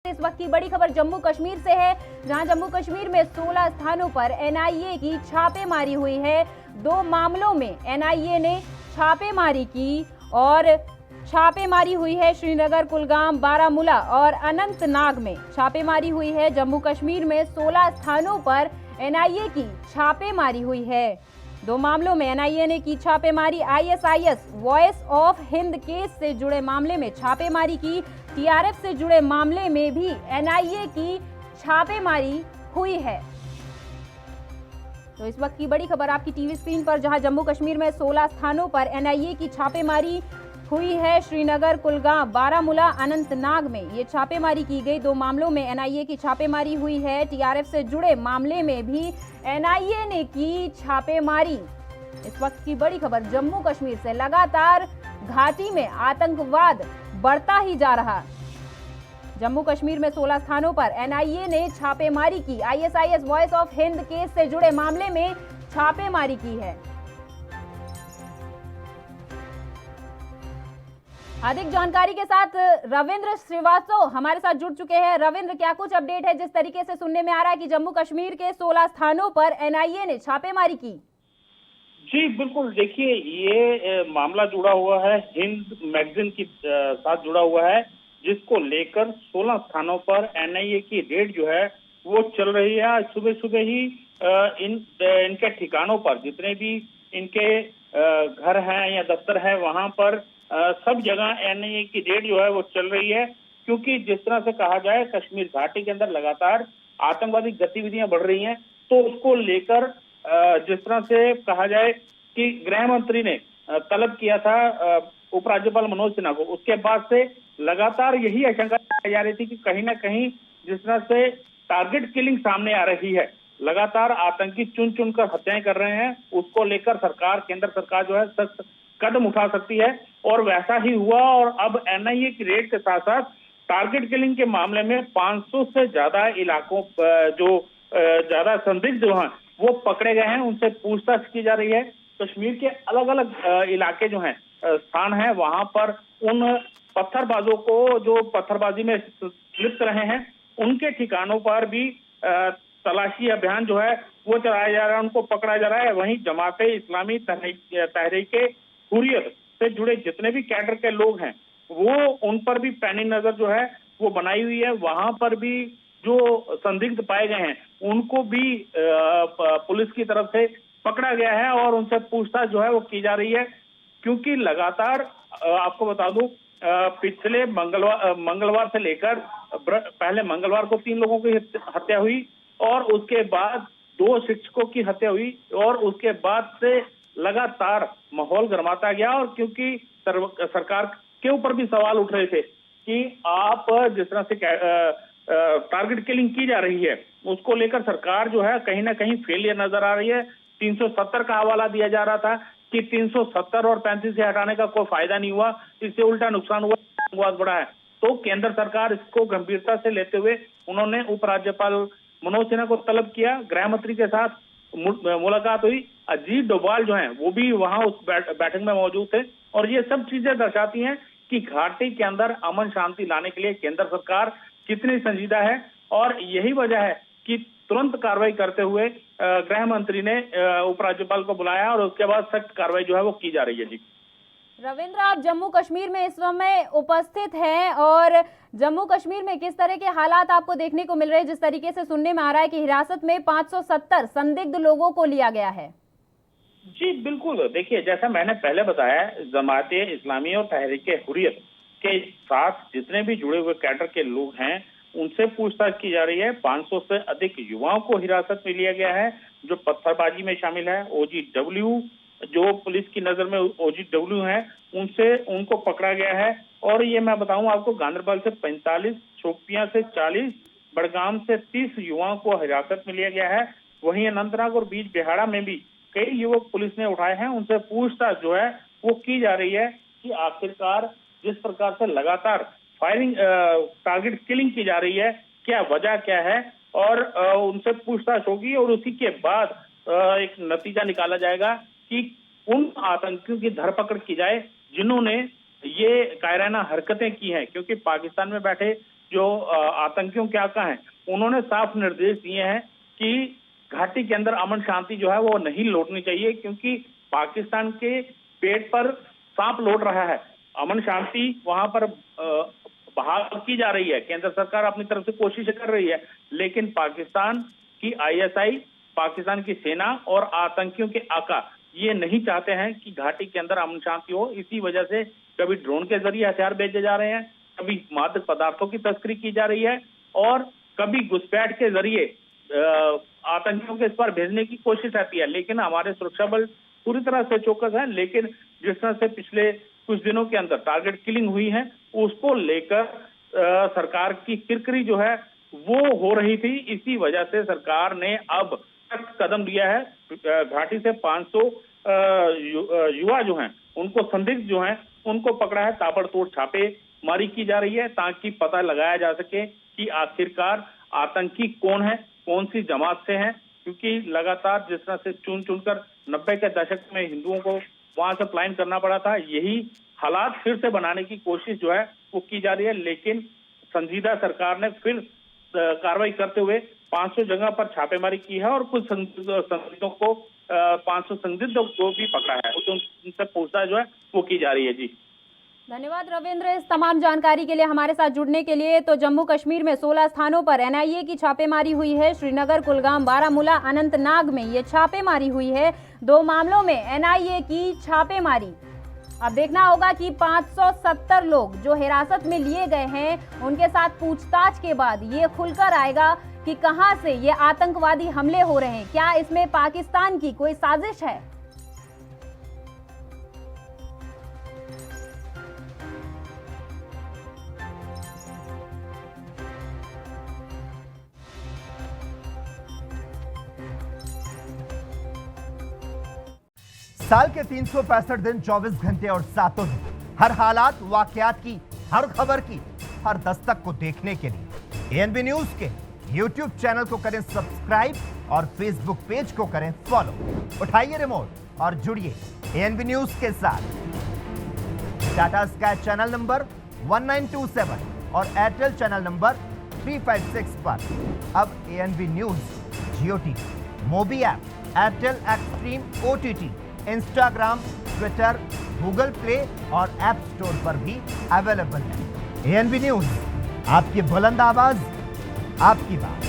इस वक्त की बड़ी खबर जम्मू कश्मीर से है, जहां जम्मू कश्मीर में 16 स्थानों पर एनआईए की छापेमारी हुई है। 2 मामलों में एनआईए ने छापेमारी की और छापेमारी हुई है श्रीनगर, कुलगाम, बारामूला और अनंतनाग में छापेमारी हुई है। जम्मू कश्मीर में 16 स्थानों पर एनआईए की छापेमारी हुई है। 2 मामलों में एनआईए ने की छापेमारी। ISIS voice of Hind case से जुड़े मामले में छापेमारी की। टीआरएफ से जुड़े मामले में भी एनआईए की छापेमारी हुई है। तो इस वक्त की बड़ी खबर आपकी टीवी स्क्रीन पर, जहां जम्मू कश्मीर में 16 स्थानों पर एनआईए की छापेमारी हुई है। श्रीनगर, कुलगाम, बारामूला, अनंतनाग में ये छापेमारी की गई। 2 मामलों में एनआईए की छापेमारी हुई है। टीआरएफ से जुड़े मामले में भी एनआईए ने की छापेमारी। इस वक्त की बड़ी खबर जम्मू कश्मीर से, लगातार घाटी में आतंकवाद बढ़ता ही जा रहा। जम्मू कश्मीर में 16 स्थानों पर एनआईए ने छापेमारी की। ISIS voice of Hind case से जुड़े मामले में छापेमारी की है। अधिक जानकारी के साथ रविंद्र श्रीवास्तव हमारे साथ जुड़ चुके हैं। रविंद्र, क्या कुछ अपडेट है? जिस तरीके से सुनने में आ रहा है कि जम्मू कश्मीर के 16 स्थानों पर एनआईए ने छापेमारी की। जी बिल्कुल, देखिए ये मामला जुड़ा हुआ है हिंद मैगजीन के साथ जुड़ा हुआ है, जिसको लेकर 16 स्थानों पर एनआईए की रेड जो है वो चल रही है। आज सुबह सुबह ही इनके ठिकानों पर जितने भी इनके घर हैं या दफ्तर है, वहां पर सब जगह एनआईए की रेड जो है वो चल रही है। क्योंकि जिस तरह से कहा जाए, कश्मीर घाटी के अंदर लगातार आतंकवादी गतिविधियां बढ़ रही हैं, तो उसको लेकर जिस तरह से कहा जाए कि गृह मंत्री ने तलब किया था उपराज्यपाल मनोज सिन्हा को, उसके बाद से लगातार यही आशंका की जा रही थी कि कहीं ना कहीं जिस तरह से टारगेट किलिंग सामने आ रही है, लगातार आतंकी चुन चुन कर हत्याएं कर रहे हैं, उसको लेकर सरकार, केंद्र सरकार जो है सख्त कदम उठा सकती है। और वैसा ही हुआ। और अब एनआईए की रेड के साथ साथ टारगेट किलिंग के मामले में 500 से ज्यादा इलाकों जो ज्यादा संदिग्ध जो हैं वो पकड़े गए हैं, उनसे पूछताछ की जा रही है। कश्मीर के अलग अलग इलाके जो हैं, स्थान हैं, वहां पर उन पत्थरबाजों को जो पत्थरबाजी में लिप्त रहे हैं, उनके ठिकानों पर भी तलाशी अभियान जो है वो चलाया जा रहा है, उनको पकड़ा जा रहा है। वहीं जमाते इस्लामी तहरीके हुर्रियत से जुड़े जितने भी कैडर के लोग हैं, वो उन पर भी पैनी नजर जो है वो बनाई हुई है। वहां पर भी जो संदिग्ध पाए गए हैं उनको भी पुलिस की तरफ से पकड़ा गया है और उनसे पूछताछ जो है वो की जा रही है। क्योंकि लगातार आपको बता दूं, पिछले मंगलवार से लेकर पहले मंगलवार को 3 लोगों की हत्या हुई और उसके बाद 2 शिक्षकों की हत्या हुई और उसके बाद से लगातार माहौल गर्माता गया। और क्योंकि सरकार के ऊपर भी सवाल उठ रहे थे कि आप जिस तरह से टारगेट किलिंग की जा रही है, उसको लेकर सरकार जो है कहीं ना कहीं फेलियर नजर आ रही है। 370 का हवाला दिया जा रहा था कि 370 और 35 से हटाने का कोई फायदा नहीं हुआ, इससे उल्टा नुकसान हुआ, आतंकवाद बढ़ा है। तो केंद्र सरकार इसको गंभीरता से लेते हुए उन्होंने उपराज्यपाल मनोज सिन्हा को तलब किया। गृह मंत्री के साथ मुलाकात हुई। अजीत डोभाल जो हैं वो भी वहां उस बैठक में मौजूद थे। और ये सब चीजें दर्शाती हैं कि घाटी के अंदर अमन शांति लाने के लिए केंद्र सरकार कितनी संजीदा है। और यही वजह है कि तुरंत कार्रवाई करते हुए गृह मंत्री ने उपराज्यपाल को बुलाया और उसके बाद सख्त कार्रवाई जो है वो की जा रही है। जी रविंद्र, आप जम्मू कश्मीर में इस समय उपस्थित हैं और जम्मू कश्मीर में किस तरह के हालात आपको देखने को मिल रहे हैं? जिस तरीके से सुनने में आ रहा है कि हिरासत में 570 संदिग्ध लोगों को लिया गया है। जी बिल्कुल, देखिए जैसा मैंने पहले बताया, जमाते इस्लामी और तहरीके हुर्रियत के साथ जितने भी जुड़े हुए कैडर के लोग हैं उनसे पूछताछ की जा रही है। 500 से अधिक युवाओं को हिरासत में लिया गया है जो पत्थरबाजी में शामिल है। OGW जो पुलिस की नजर में OGW है, उनको पकड़ा गया है। और ये मैं बताऊं आपको, गांदरबल से 45, शोपियां से 40, बड़गाम से 30 युवाओं को हिरासत में लिया गया है। वहीं अनंतनाग और बीज बिहाड़ा में भी कई युवक पुलिस ने उठाए हैं, उनसे पूछताछ जो है वो की जा रही है कि आखिरकार जिस प्रकार से लगातार फायरिंग टारगेट किलिंग की जा रही है, क्या वजह क्या है, और उनसे पूछताछ होगी और उसी के बाद एक नतीजा निकाला जाएगा कि उन आतंकियों की धरपकड़ की जाए जिन्होंने ये कायराना हरकतें की हैं। क्योंकि पाकिस्तान में बैठे जो आतंकियों के आका हैं, उन्होंने साफ निर्देश दिए हैं कि घाटी के अंदर अमन शांति जो है वो नहीं लौटनी चाहिए, क्योंकि पाकिस्तान के पेट पर सांप लौट रहा है। अमन शांति वहां पर बहाल की जा रही है, केंद्र सरकार अपनी तरफ से कोशिश कर रही है, लेकिन पाकिस्तान की आईएसआई, पाकिस्तान की सेना और आतंकियों के आका ये नहीं चाहते हैं कि घाटी के अंदर अमन शांति हो। इसी वजह से कभी ड्रोन के जरिए हथियार भेजे जा रहे हैं, कभी मादक पदार्थों की तस्करी की जा रही है और कभी घुसपैठ के जरिए आतंकियों के इस पर भेजने की कोशिश रहती है। लेकिन हमारे सुरक्षा बल पूरी तरह से चौकस है। लेकिन जिस तरह से पिछले कुछ दिनों के अंदर टारगेट किलिंग हुई है, उसको लेकर सरकार की किरकिरी जो है वो हो रही थी। इसी वजह से सरकार ने अब सख्त कदम लिया है। घाटी से 500 युवा जो हैं, उनको संदिग्ध जो हैं उनको पकड़ा है। ताबड़तोड़ छापेमारी की जा रही है ताकि पता लगाया जा सके कि आखिरकार आतंकी कौन है, कौन सी जमात से हैं, क्योंकि लगातार जिस तरह से चुन चुनकर 90 के दशक में हिंदुओं को वहां से पलायन करना पड़ा था, यही हालात फिर से बनाने की कोशिश जो है वो की जा रही है। लेकिन संजीदा सरकार ने फिर कार्रवाई करते हुए 500 जगह पर छापेमारी की है और कुछ संदिग्धों को 500 संदिग्धों को भी पकड़ा है, उनसे पूछताछ जो है वो की जा रही है। जी धन्यवाद रविंद्र इस तमाम जानकारी के लिए, हमारे साथ जुड़ने के लिए। तो जम्मू कश्मीर में 16 स्थानों पर एनआईए की छापेमारी हुई है। श्रीनगर, कुलगाम, बारामूला, अनंतनाग में ये छापेमारी हुई है। 2 मामलों में एनआईए की छापेमारी। अब देखना होगा कि 570 लोग जो हिरासत में लिए गए हैं, उनके साथ पूछताछ के बाद ये खुलकर आएगा कि कहां से ये आतंकवादी हमले हो रहे हैं। क्या इसमें पाकिस्तान की कोई साजिश है? साल के 365 दिन, 24 घंटे और 7 दिन, हर हालात, वाकयात की, हर खबर की, हर दस्तक को देखने के लिए एएनबी न्यूज के YouTube चैनल को करें सब्सक्राइब और Facebook पेज को करें फॉलो। उठाइए रिमोट और जुड़िए एएनबी न्यूज के साथ। टाटा स्काई चैनल नंबर 1927 और एयरटेल चैनल नंबर 356 पर अब ANB news Jio TV, mobi app, Airtel xtreme OTT, Instagram, Twitter, Google play और ऐप स्टोर पर भी अवेलेबल है। एएनबी न्यूज, आपकी बुलंद आवाज, आपकी बात।